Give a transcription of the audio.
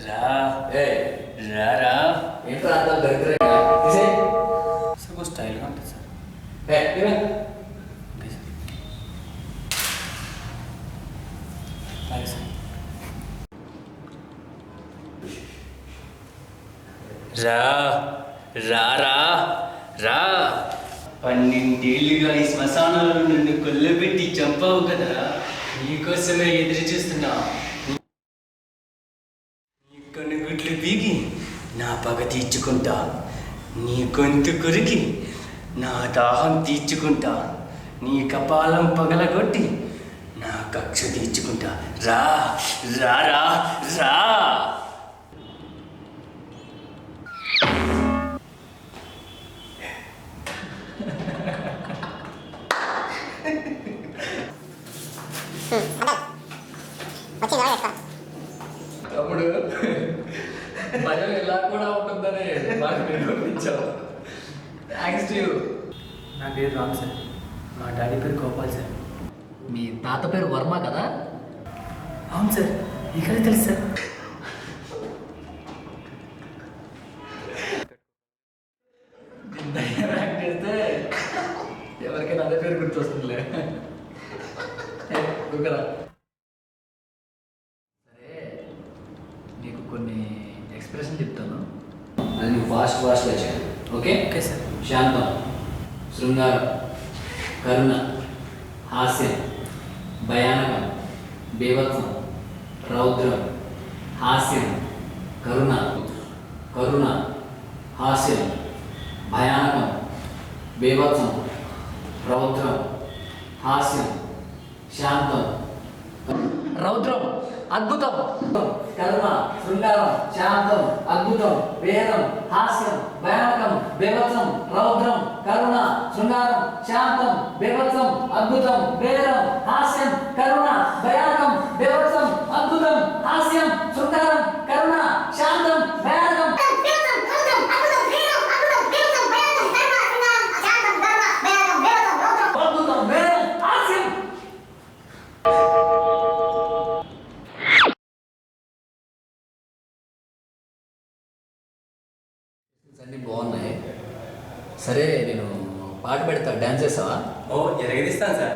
రా రా ఏంట్రా అంత దరిద్రంగా తీసే సార్ స్టైల్గా ఉంటుంది సార్. అలాగే సార్. రా రా రా రా 12 ఏళ్ళుగా ఈ శ్మశానాలను నన్ను కొల్లబెట్టి చంపావు కదా, నీకోసమే ఎదురు చూస్తున్నా. నీ కనుగుట్లు బీగి నా పగ తీర్చుకుంటా, నీ గొంతు కొరికి నా దాహం తీర్చుకుంటా, నీ కపాలం పగలగొట్టి నా కక్ష తీర్చుకుంటా. రా రా రా రా. తమ్ముడు భయం ఇలా కూడా ఉంటుందని మాకు నిరూపించావు. Thanks to you. నా పేరు రామ్ సార్, మా డాడీ పేరు గోపాల్ సార్. మీ తాత పేరు వర్మ కదా? అవును సార్, ఇక్కడే తెలుసు సార్. యాక్ట్ చేస్తే ఎవరికైనా అదే పేరు గుర్తొస్తుందిలే. ఊకరా. సరే, నీకు కొన్ని ఎక్స్ప్రెషన్ చెప్తాను, అది నువ్వు ఫాస్ట్గా చేయాలి. Okay okay sir. శాంతం, శృంగారం, కరుణ, హాస్యం, భయానకం, బీభత్సం, రౌద్రం, హాస్యం, కరుణ, కరుణ, హాస్యం, భయానకం, బీభత్సం, రౌద్రం, హాస్యం, శాంతం, రౌద్రం, అద్భుతం, కరుణ, శృంగారం, శాంతం, అద్భుతం, వేదం, హాస్యం, భయానకం, బీభత్సం, రౌద్రం, కరుణ, శృంగారం, శాంతం, బీభత్సం, అద్భుతం, వేదం, హాస్యం, కరుణ, భయానకం, బీభత్సం, అద్భుతం, హాస్యం, శృంగారం, కరుణ, శాంతం, భయానకం. అన్నీ బాగున్నాయి. సరే, నేను పాట పెడతా, డాన్స్ చేస్తావా? ఓ ఎరగదీస్తాను సార్.